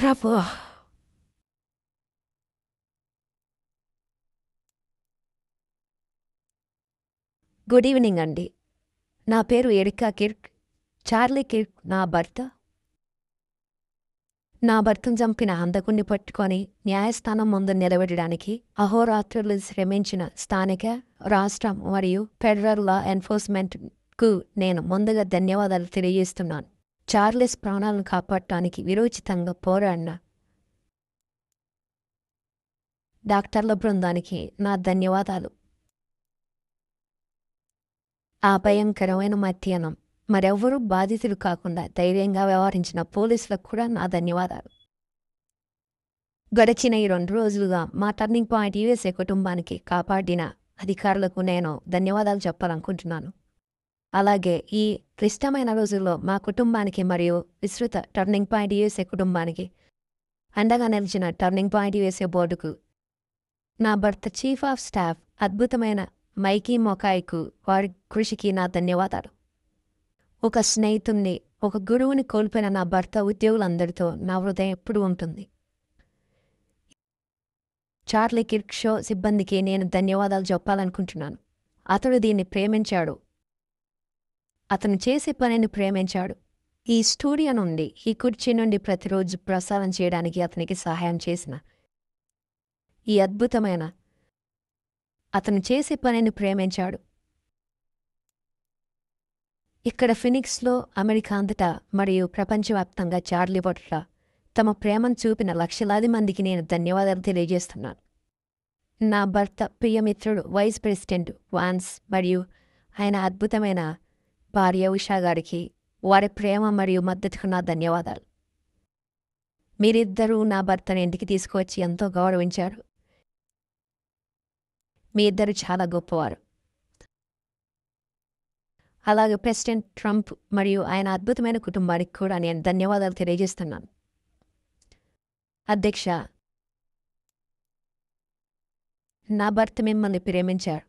ప్రభువా! Good evening అండి. నా పేరు ఎరికా కిర్క్. చార్లీ కిర్క్ నా భర్త. నా భర్తను చంపిన హంతకుణ్ణి పట్టుకొని న్యాయస్థానం ముందు నిలబెట్టడానికి అహోరాత్రులు శ్రమించిన స్థానిక, రాష్ట్ర మరియు ఫెడరల్ లా ఎన్ఫోర్స్మెంట్‌కు నేను ముందుగా ధన్యవాదాలు తెలియజేస్తున్నాను. చార్లెస్ ప్రాణాలను కాపాడటానికి విరోచితంగా పోరాడిన డాక్టర్ల బృందానికి నా ధన్యవాదాలు. ఆ భయంకరమైన మధ్యాహ్నం మరెవ్వరూ బాధితులు కాకుండా ధైర్యంగా వ్యవహరించిన పోలీసులకు కూడా నా ధన్యవాదాలు. గడిచిన ఈ 2 రోజులుగా మా టర్నింగ్ పాయింట్ యూఎస్ఏ కుటుంబానికి కాపాడిన అధికారులకు నేను ధన్యవాదాలు చెప్పాలనుకుంటున్నాను. అలాగే ఈ క్లిష్టమైన రోజుల్లో మా కుటుంబానికి మరియు విస్తృత టర్నింగ్ పాయింట్ యూఎస్ఏ కుటుంబానికి అండగా నిలిచిన టర్నింగ్ పాయింట్ యూఎస్ఏ బోర్డుకు, నా భర్త చీఫ్ ఆఫ్ స్టాఫ్ అద్భుతమైన మైకీ మొకాయ్‌కు వారి కృషికి నా ధన్యవాదాలు. ఒక స్నేహితుణ్ణి, ఒక గురువుని కోల్పోయిన నా భర్త ఉద్యోగులందరితో నా హృదయం ఎప్పుడూ ఉంటుంది. చార్లీ కిర్క్ షో సిబ్బందికి నేను ధన్యవాదాలు చెప్పాలనుకుంటున్నాను. అతడు దీన్ని ప్రేమించాడు. అతను చేసే పనిని ప్రేమించాడు. ఈ స్టూడియో నుండి, ఈ కుర్చీ నుండి ప్రతిరోజు ప్రసారం చేయడానికి అతనికి సహాయం చేసిన ఈ అద్భుతమైన అతను చేసే పనిని ప్రేమించాడు. ఇక్కడ ఫినిక్స్‌లో, అమెరికా అంతటా మరియు ప్రపంచవ్యాప్తంగా చార్లీ పట్ల తమ ప్రేమను చూపిన లక్షలాది మందికి నేను ధన్యవాదాలు తెలియజేస్తున్నాను. నా భర్త ప్రియమిత్రుడు వైస్ ప్రెసిడెంట్ వాన్స్ మరియు ఆయన అద్భుతమైన భార్య ఉషా గారికి వారి ప్రేమ మరియు మద్దతుకు నా ధన్యవాదాలు. మీరిద్దరూ నా భర్తను ఇంటికి తీసుకువచ్చి ఎంతో గౌరవించారు. మీ ఇద్దరు చాలా గొప్పవారు. అలాగే ప్రెసిడెంట్ ట్రంప్ మరియు ఆయన అద్భుతమైన కుటుంబానికి కూడా నేను ధన్యవాదాలు తెలియజేస్తున్నాను. అధ్యక్ష, నా భర్త మిమ్మల్ని ప్రేమించారు.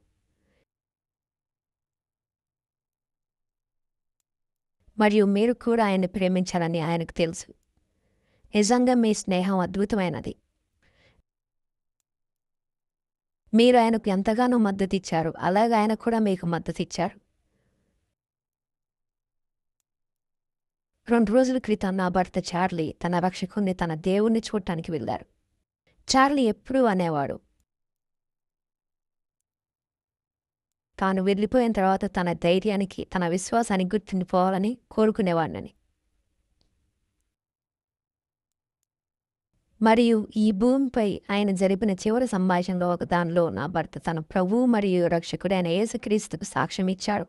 మరియు మీరు కూడా ఆయన్ని ప్రేమించాలని ఆయనకు తెలుసు. నిజంగా మీ స్నేహం అద్భుతమైనది. మీరు ఆయనకు ఎంతగానో మద్దతిచ్చారు. అలాగే ఆయన కూడా మీకు మద్దతిచ్చారు. 2 రోజుల క్రితం నా భర్త చార్లీ తన రక్షకుణ్ణి, తన దేవుణ్ణి చూడటానికి వెళ్ళారు. చార్లీ ఎప్పుడూ అనేవాడు, తాను వెళ్ళిపోయిన తర్వాత తన ధైర్యానికి, తన విశ్వాసానికి గుర్తుండిపోవాలని కోరుకునేవాడినని. మరియు ఈ భూమిపై ఆయన జరిపిన చివరి సంభాషణలో ఒక దానిలో నా భర్త తన ప్రభువు మరియు రక్షకుడైన యేసుక్రీస్తుకు సాక్ష్యం ఇచ్చాడు.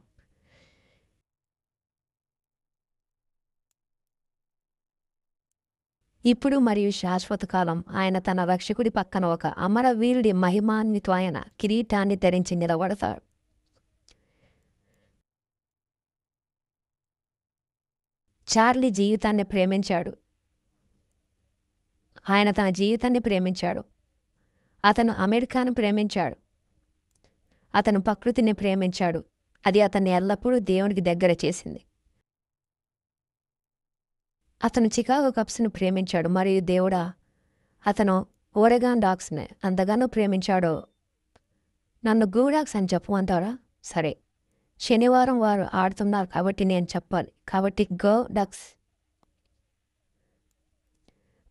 ఇప్పుడు మరియు శాశ్వత కాలం ఆయన తన రక్షకుడి పక్కన ఒక అమరవీరుడి మహిమాన్వితమైన కిరీటాన్ని ధరించి నిలబడతాడు. చార్లీ జీవితాన్ని ప్రేమించాడు. ఆయన తన జీవితాన్ని ప్రేమించాడు. అతను అమెరికాను ప్రేమించాడు. అతను ప్రకృతిని ప్రేమించాడు. అది అతన్ని ఎల్లప్పుడూ దేవునికి దగ్గర చేసింది. అతను చికాగో కప్స్ను ప్రేమించాడు. మరియు దేవుడా, అతను ఓరెగాన్ డాగ్స్ని అంతగానో ప్రేమించాడో. నన్ను గూడాక్స్ అని చెప్పమంటారా? సరే, శనివారం వారు ఆడుతున్నారు కాబట్టి నేను చెప్పాలి. కాబట్టి గో డక్స్.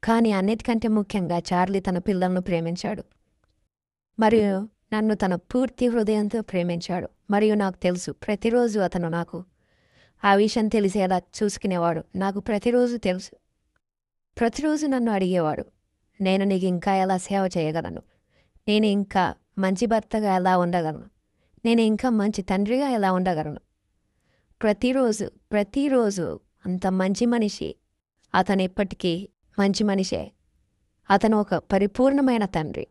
కానీ అన్నిటికంటే ముఖ్యంగా చార్లీ తన పిల్లలను ప్రేమించాడు. మరియు నన్ను తన పూర్తి హృదయంతో ప్రేమించాడు. మరియు నాకు తెలుసు, ప్రతిరోజు అతను నాకు ఆ విషయం తెలిసేలా చూసుకునేవాడు. నాకు ప్రతిరోజు తెలుసు. ప్రతిరోజు నన్ను అడిగేవాడు, నేను నీకు ఇంకా ఎలా సేవ చేయగలను? నేను ఇంకా మంచి భర్తగా ఎలా ఉండగలను? నేను ఇంకా మంచి తండ్రిగా ఎలా ఉండగలను? ప్రతిరోజు అంత మంచి మనిషి. అతను ఇప్పటికీ మంచి మనిషే. అతను ఒక పరిపూర్ణమైన తండ్రి.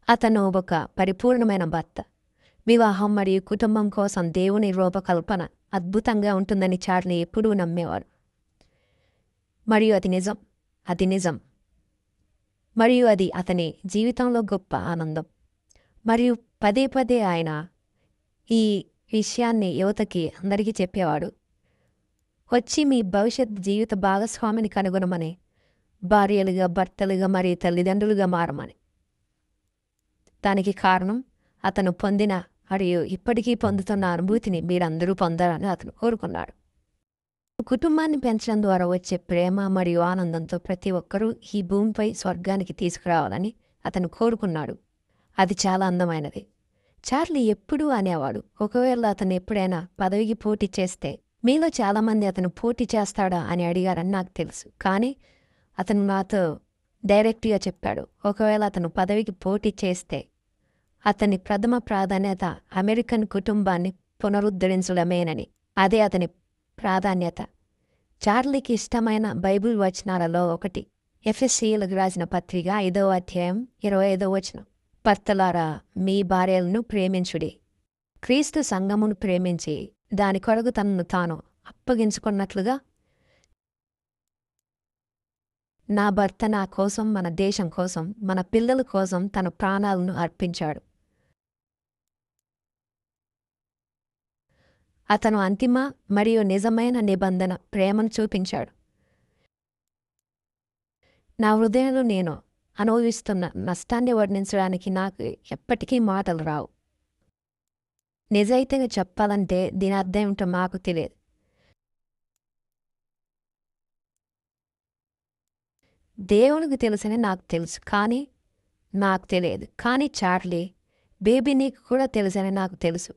అతను ఒక పరిపూర్ణమైన భర్త. వివాహం మరియు కుటుంబం కోసం దేవుని రూపకల్పన అద్భుతంగా ఉంటుందని చార్లీ ఎప్పుడూ నమ్మేవాడు. మరియు అది నిజం. మరియు అది అతని జీవితంలో గొప్ప ఆనందం. మరియు పదే పదే ఆయన ఈ విషయాన్ని యువతకి అందరికీ చెప్పేవాడు. వచ్చి మీ భవిష్యత్ జీవిత భాగస్వామిని కనుగొనమని, భార్యలుగా, భర్తలుగా మరియు తల్లిదండ్రులుగా మారమని. దానికి కారణం అతను పొందిన మరియు ఇప్పటికీ పొందుతున్న అనుభూతిని మీరందరూ పొందాలని అతను కోరుకున్నాడు. కుటుంబాన్ని పెంచడం ద్వారా వచ్చే ప్రేమ మరియు ఆనందంతో ప్రతి ఒక్కరూ ఈ భూమిపై స్వర్గానికి తీసుకురావాలని అతను కోరుకున్నాడు. అది చాలా అందమైనది. చార్లీ ఎప్పుడూ అనేవాడు, ఒకవేళ అతను ఎప్పుడైనా పదవికి పోటీ చేస్తే మీలో చాలామంది అతను పోటీ చేస్తాడా అని అడిగారని నాకు తెలుసు. కానీ అతను నాతో డైరెక్ట్గా చెప్పాడు, ఒకవేళ అతను పదవికి పోటీ చేస్తే అతని ప్రథమ ప్రాధాన్యత అమెరికన్ కుటుంబాన్ని పునరుద్ధరించడమేనని. అదే అతని ప్రాధాన్యత. చార్లీకి ఇష్టమైన బైబిల్ వచనాలలో ఒకటి ఎఫెసీయులకు రాసిన పత్రిక 5వ అధ్యాయం 25వ వచనం. భర్తలారా, మీ భార్యలను ప్రేమించుడి, క్రీస్తు సంఘమును ప్రేమించి దాని కొరకు తనను తాను అప్పగించుకున్నట్లుగా నా భర్త నా కోసం, మన దేశం కోసం, మన పిల్లల కోసం తన ప్రాణాలను అర్పించాడు. అతను అంతిమ మరియు నిజమైన నిబంధన ప్రేమను చూపించాడు. నా హృదయంలో నేను అనుభవిస్తున్న నష్టాన్ని వర్ణించడానికి నాకు ఎప్పటికీ మాటలు రావు. నిజాయితీగా చెప్పాలంటే దీని అర్థం ఏమిటో మాకు తెలియదు. దేవునికి తెలుసని నాకు తెలుసు, కానీ నాకు తెలియదు. కానీ చార్లీ, బేబీ నీకు కూడా తెలుసని నాకు తెలుసు.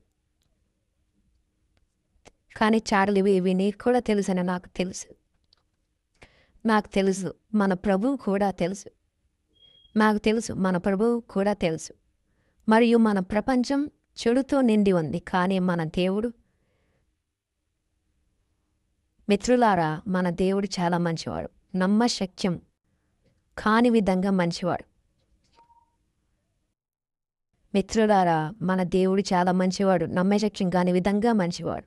కానీ చార్లీ, బేబీ నీకు కూడా తెలుసని నాకు తెలుసు. నాకు తెలుసు, మన ప్రభువు కూడా తెలుసు. నాకు తెలుసు, మన ప్రభువు కూడా తెలుసు. మరియు మన ప్రపంచం చెడుతో నిండి ఉంది, కానీ మన దేవుడు, మిత్రులారా, మన దేవుడు చాలా మంచివాడు. నమ్మశక్యం కాని విధంగా మంచివాడు. మిత్రులారా, మన దేవుడు చాలా మంచివాడు, నమ్మశక్యం కాని విధంగా మంచివాడు.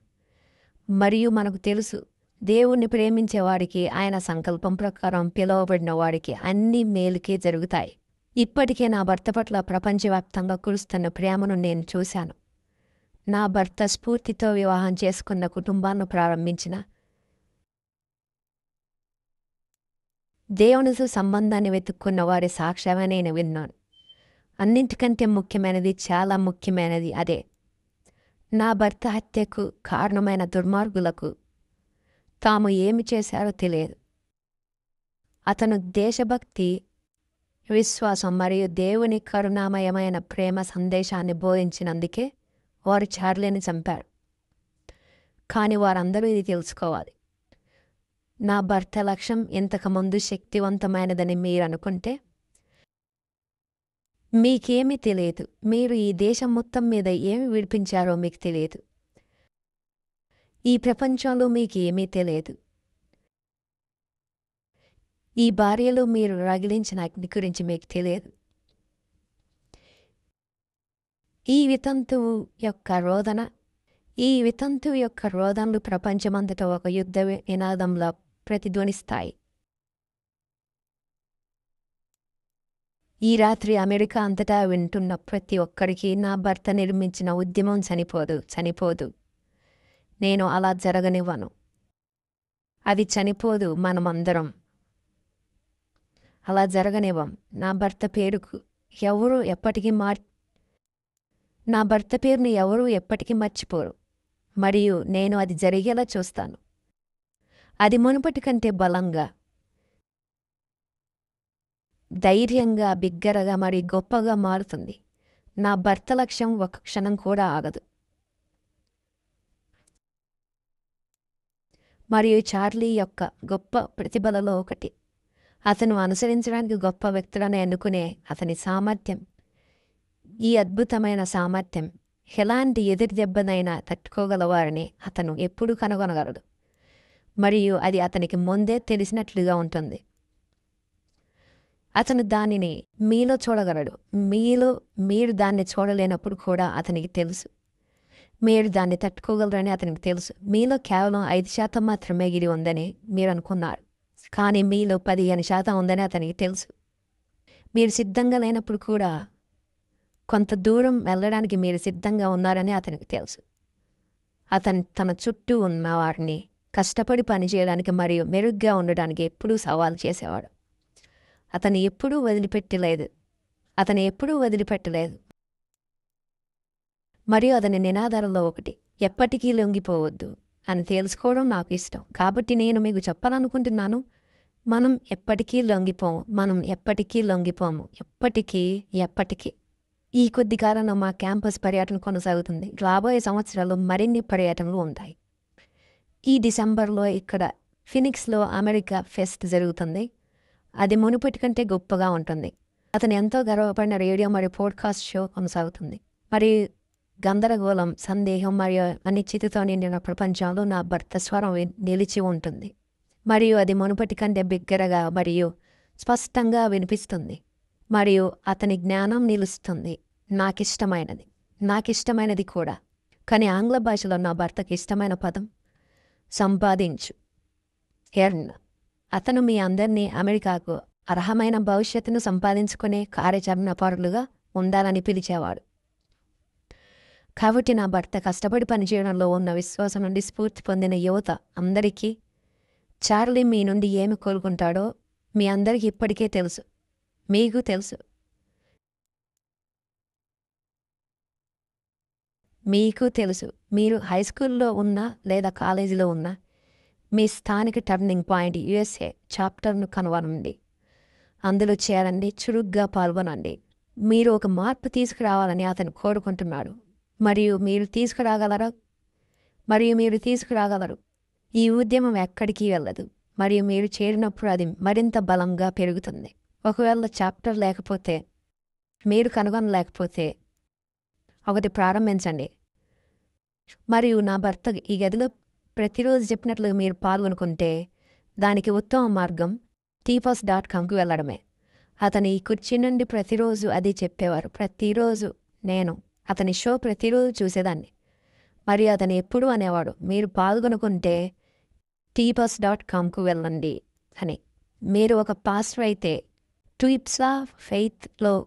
మరియు మనకు తెలుసు, దేవుణ్ణి ప్రేమించేవాడికి, ఆయన సంకల్పం ప్రకారం పిలువబడిన వాడికి అన్ని మేలుకే జరుగుతాయి. ఇప్పటికే నా భర్త పట్ల ప్రపంచవ్యాప్తంగా కురుస్తున్న ప్రేమను నేను చూశాను. నా భర్త స్ఫూర్తితో వివాహం చేసుకున్న కుటుంబాన్ని ప్రారంభించిన దేవునితో సంబంధాన్ని వెతుక్కున్న వారి సాక్ష్యమే నేను విన్నాను. అన్నింటికంటే ముఖ్యమైనది, చాలా ముఖ్యమైనది అదే. నా భర్త హత్యకు కారణమైన దుర్మార్గులకు తాము ఏమి చేశారో తెలియదు. అతను దేశభక్తి, విశ్వాసం మరియు దేవుని కరుణామయమైన ప్రేమ సందేశాన్ని బోధించినందుకే వారు చార్లీని చంపారు. కానీ వారందరూ ఇది తెలుసుకోవాలి. నా భర్త లక్ష్యం ఇంతకుముందు శక్తివంతమైనదని మీరు అనుకుంటే మీకేమీ తెలియదు. మీరు ఈ దేశం మొత్తం మీద ఏమి విడిపించారో మీకు తెలియదు. ఈ ప్రపంచంలో మీకు ఏమీ తెలియదు. ఈ భార్యలో మీరు రగిలించిన అగ్ని గురించి మీకు తెలియదు. ఈ వితంతువు యొక్క రోదనలు ప్రపంచమంతటా ఒక యుద్ధ నినాదంలో ప్రతిధ్వనిస్తాయి. ఈ రాత్రి అమెరికా అంతటా వింటున్న ప్రతి ఒక్కరికి నా భర్త నిర్మించిన ఉద్యమం చనిపోదు. నేను అలా జరగనివ్వను. అది చనిపోదు. మనమందరం అలా జరగనివ్వం. నా భర్త పేరును ఎవరూ ఎప్పటికీ మర్చిపోరు. మరియు నేను అది జరిగేలా చూస్తాను. అది మునుపటి కంటే బలంగా, ధైర్యంగా, బిగ్గరగా మరియు గొప్పగా మారుతుంది. నా భర్త లక్ష్యం ఒక క్షణం కూడా ఆగదు. మరియు చార్లీ యొక్క గొప్ప ప్రతిభలలో ఒకటి, అతను అనుసరించడానికి గొప్ప వ్యక్తులను ఎన్నుకునే అతని సామర్థ్యం. ఈ అద్భుతమైన సామర్థ్యం ఎలాంటి ఎదురు దెబ్బనైనా తట్టుకోగలవారని అతను ఎప్పుడూ కనుగొనగలడు. మరియు అది అతనికి ముందే తెలిసినట్లుగా ఉంటుంది. అతను దానిని మీలో చూడగలడు. మీరు దాన్ని చూడలేనప్పుడు కూడా అతనికి తెలుసు. మీరు దాన్ని తట్టుకోగలరని అతనికి తెలుసు. మీలో కేవలం 5% మాత్రమే గిరి ఉందని మీరు అనుకున్నారు, కానీ మీలో 15% ఉందని అతనికి తెలుసు. మీరు సిద్ధంగా లేనప్పుడు కూడా కొంత దూరం వెళ్ళడానికి మీరు సిద్ధంగా ఉన్నారని అతనికి తెలుసు. అతను తన చుట్టూ ఉన్న వారిని కష్టపడి పనిచేయడానికి మరియు మెరుగ్గా ఉండడానికి ఎప్పుడూ సవాలు చేసేవాడు. అతను ఎప్పుడూ వదిలిపెట్టలేదు. మరియు అతని నినాదాలలో ఒకటి, ఎప్పటికీ లొంగిపోవద్దు అని తెలుసుకోవడం నాకు ఇష్టం. కాబట్టి నేను మీకు చెప్పాలనుకుంటున్నాను, మనం ఎప్పటికీ లొంగిపోము. ఎప్పటికీ. ఈ కొద్ది కాలంలో మా క్యాంపస్ పర్యటన కొనసాగుతుంది. రాబోయే సంవత్సరాల్లో మరిన్ని పర్యటనలు ఉంటాయి. ఈ డిసెంబర్లో ఇక్కడ ఫినిక్స్లో అమెరికా ఫెస్ట్ జరుగుతుంది. అది మునుపటి కంటే గొప్పగా ఉంటుంది. అతను ఎంతో గర్వపడిన రేడియో మరియు పోడ్కాస్ట్ షో కొనసాగుతుంది. మరి గందరగోళం, సందేహం మరియు అనిశ్చితితో నిండిన ప్రపంచంలో నా భర్త స్వరం నిలిచి ఉంటుంది. మరియు అది మునుపటి కంటే బిగ్గరగా మరియు స్పష్టంగా వినిపిస్తుంది. మరియు అతని జ్ఞానం నిలుస్తుంది. నాకిష్టమైనది కూడా. కానీ ఆంగ్ల భాషలో నా భర్తకి ఇష్టమైన పదం సంపాదించు, ఎర్న్. అతను మీ అందరినీ అమెరికాకు అర్హమైన భవిష్యత్తును సంపాదించుకునే కార్యాచరణ పరులుగా ఉండాలని పిలిచేవాడు. కాబట్టి నా భర్త కష్టపడి పనిచేయడంలో ఉన్న విశ్వాసం నుండి స్ఫూర్తి పొందిన యువత అందరికీ చార్లీ మీ నుండి ఏమి కోరుకుంటాడో మీ అందరికీ ఇప్పటికే తెలుసు. మీకు తెలుసు. మీరు హైస్కూల్లో ఉన్నా లేదా కాలేజీలో ఉన్నా మీ స్థానిక టర్నింగ్ పాయింట్ USA చాప్టర్ను కనుగొనండి. అందులో చేరండి, చురుగ్గా పాల్గొనండి. మీరు ఒక మార్పు తీసుకురావాలని అతను కోరుకుంటున్నాడు. మరియు మీరు తీసుకురాగలరు. ఈ ఉద్యమం ఎక్కడికి వెళ్ళదు. మరియు మీరు చేరినప్పుడు అది మరింత బలంగా పెరుగుతుంది. ఒకవేళ చాప్టర్ లేకపోతే, మీరు కనుగొనలేకపోతే ఒకటి ప్రారంభించండి. మరియు నా భర్త ఈ గదిలో ప్రతిరోజు చెప్పినట్లు మీరు పాల్గొనుకుంటే దానికి ఉత్తమ మార్గం tpos.comకి వెళ్ళడమే. అతని ఈ కుర్చీ నుండి ప్రతిరోజు అది చెప్పేవారు. అతని షో ప్రతిరోజు చూసేదాన్ని. మరియు అతను ఎప్పుడూ అనేవాడు, మీరు పాల్గొనుకుంటే tpos.comకు వెళ్ళండి అని. మీరు ఒక పాస్టర్ అయితే ట్విప్స్ ఆఫ్ ఫెయిత్లో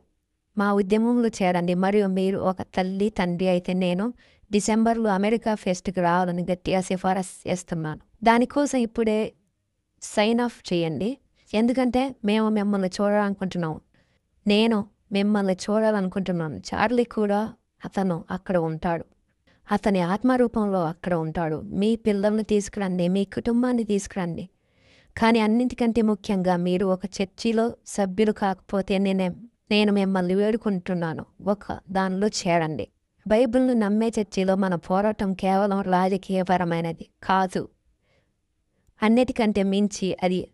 మా ఉద్యమంలో చేరండి. మరియు మీరు ఒక తల్లి తండ్రి అయితే నేను డిసెంబర్లో అమెరికా ఫెస్ట్కి రావాలని గట్టిగా సిఫారసు చేస్తున్నాను. దానికోసం ఇప్పుడే సైన్ ఆఫ్ చేయండి. ఎందుకంటే మేము మిమ్మల్ని చూడాలనుకుంటున్నాం. నేను మిమ్మల్ని చూడాలనుకుంటున్నాను. చార్లీ కూడా అతను అక్కడ ఉంటాడు. అతని ఆత్మరూపంలో అక్కడ ఉంటాడు. మీ పిల్లల్ని తీసుకురండి, మీ కుటుంబాన్ని తీసుకురండి. కానీ అన్నింటికంటే ముఖ్యంగా మీరు ఒక చర్చిలో సభ్యులు కాకపోతే నేను మిమ్మల్ని వేడుకుంటున్నాను, ఒక దానిలో చేరండి. బైబిల్ను నమ్మే చర్చిలో మన పోరాటం కేవలం రాజకీయపరమైనది కాదు. అన్నిటికంటే మించి అది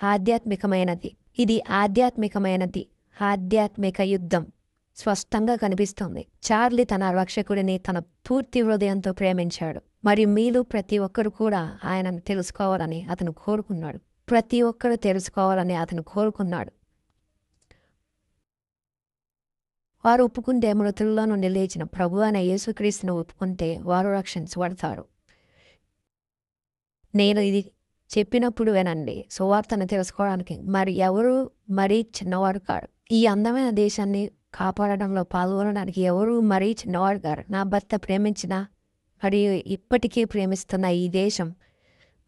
ఆధ్యాత్మికమైనది. ఇది ఆధ్యాత్మిక యుద్ధం స్పష్టంగా కనిపిస్తుంది. చార్లీ తన రక్షకుడిని తన పూర్తి హృదయంతో ప్రేమించాడు. మరియు మీలో ప్రతి ఒక్కరు కూడా ఆయనను తెలుసుకోవాలని అతను కోరుకున్నాడు. వారు ఒప్పుకుంటే, మృతుల్లో నుండి లేచిన ప్రభు అయిన యేసుక్రీస్తును ఒప్పుకుంటే వారు రక్షించబడతారు. నేను ఇది చెప్పినప్పుడు వినండి. సువార్తను తెలుసుకోవడానికి ఎవరు మరీ చిన్నవారు కాదు. ఈ అందమైన దేశాన్ని కాపాడడంలో పాల్గొనడానికి ఎవరు మరీ చిన్నవాడు గారు. నా భర్త ప్రేమించిన మరియు ఇప్పటికీ ప్రేమిస్తున్న ఈ దేశం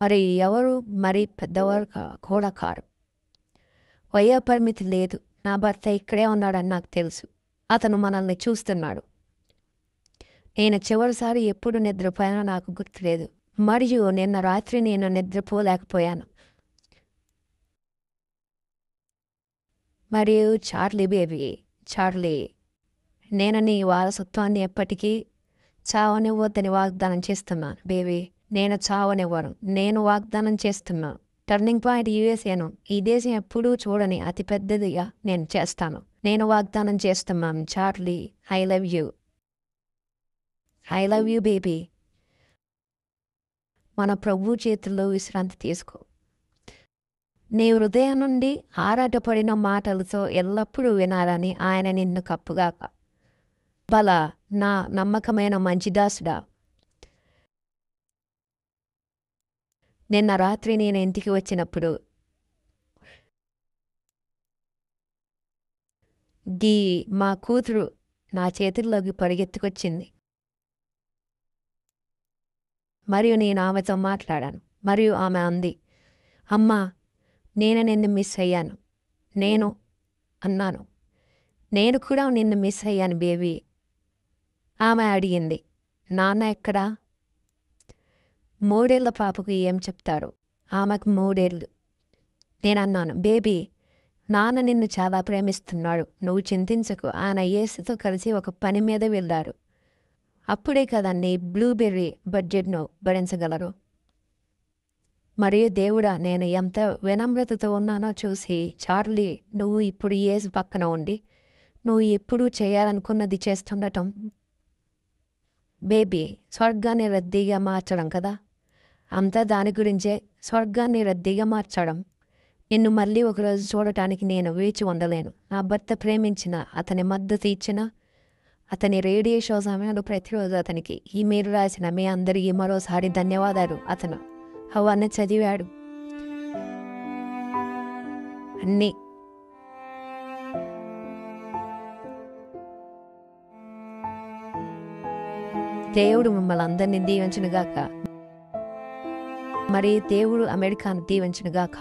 మరి ఎవరు మరీ పెద్దవారు కూడా కారు. వయో పరిమితి లేదు. నా భర్త ఇక్కడే ఉన్నాడని నాకు తెలుసు. అతను మనల్ని చూస్తున్నాడు. నేను చివరిసారి ఎప్పుడు నిద్రపోయానో నాకు గుర్తులేదు. మరియు నిన్న రాత్రి నేను నిద్రపోలేకపోయాను. మరియు చార్లీ, నేను నీ వారసత్వాన్ని ఎప్పటికీ చావనివ్వద్దని వాగ్దానం చేస్తున్నాను. బేబీ, నేను చావనివ్వను. నేను వాగ్దానం చేస్తున్నాను. టర్నింగ్ పాయింట్ USAను ఈ దేశం ఎప్పుడూ చూడని అతిపెద్దదిగా నేను చేస్తాను. నేను వాగ్దానం చేస్తున్నాను. Charlie, I love you baby. మన ప్రభు చేతుల్లో విశ్రాంతి తీసుకో. నీ హృదయం నుండి ఆరాటపడిన మాటలతో ఎల్లప్పుడూ వినాలని ఆయన నిన్ను కప్పుగాక. బల, నా నమ్మకమైన మంచి దాసుడా, నిన్న రాత్రి నేను ఇంటికి వచ్చినప్పుడు మా కూతురు నా చేతుల్లోకి పరిగెత్తుకొచ్చింది. మరియు నేను ఆమెతో మాట్లాడాను. మరియు ఆమె అంది, అమ్మా, నేను నిన్ను మిస్ అయ్యాను. నేను అన్నాను, నేను కూడా నిన్ను మిస్ అయ్యాను బేబీ. ఆమె అడిగింది, నాన్న ఎక్కడా? 3 ఏళ్ల పాపకు ఏం చెప్తారు? ఆమెకు 3 ఏళ్ళు. నేనన్నాను, బేబీ, నాన్న నిన్ను చాలా ప్రేమిస్తున్నాడు. నువ్వు చింతించకు. ఆయన యేసుతో కలిసి ఒక పని మీద వెళ్ళారు. అప్పుడే కదండి బ్లూబెర్రీ బడ్జెట్ను భరించగలరు. మరియు దేవుడా, నేను ఎంత వినమ్రతతో ఉన్నానో చూసి, చార్లీ, నువ్వు ఇప్పుడు యేసు పక్కన ఉండి నువ్వు ఎప్పుడూ చేయాలనుకున్నది చేస్తుండటం బేబీ స్వర్గాన్ని రద్దీగా మార్చడం కదా. అంతా దాని గురించే, స్వర్గాన్ని రద్దీగా మార్చడం. నిన్ను మళ్ళీ ఒకరోజు చూడటానికి నేను వేచి ఉండలేను. నా భర్త ప్రేమించిన, అతని మద్దతు ఇచ్చిన, అతని రేడియో షో సమయంలో ప్రతిరోజు అతనికి ఈమెయిల్ రాసిన మీ అందరికీ మరోసారి ధన్యవాదాలు. అతను అవన్నీ చదివాడు. అన్నీ దేవుడు మిమ్మల్ని అందరినీ దీవించునుగాక. మరి దేవుడు అమెరికాను దీవించునుగాక.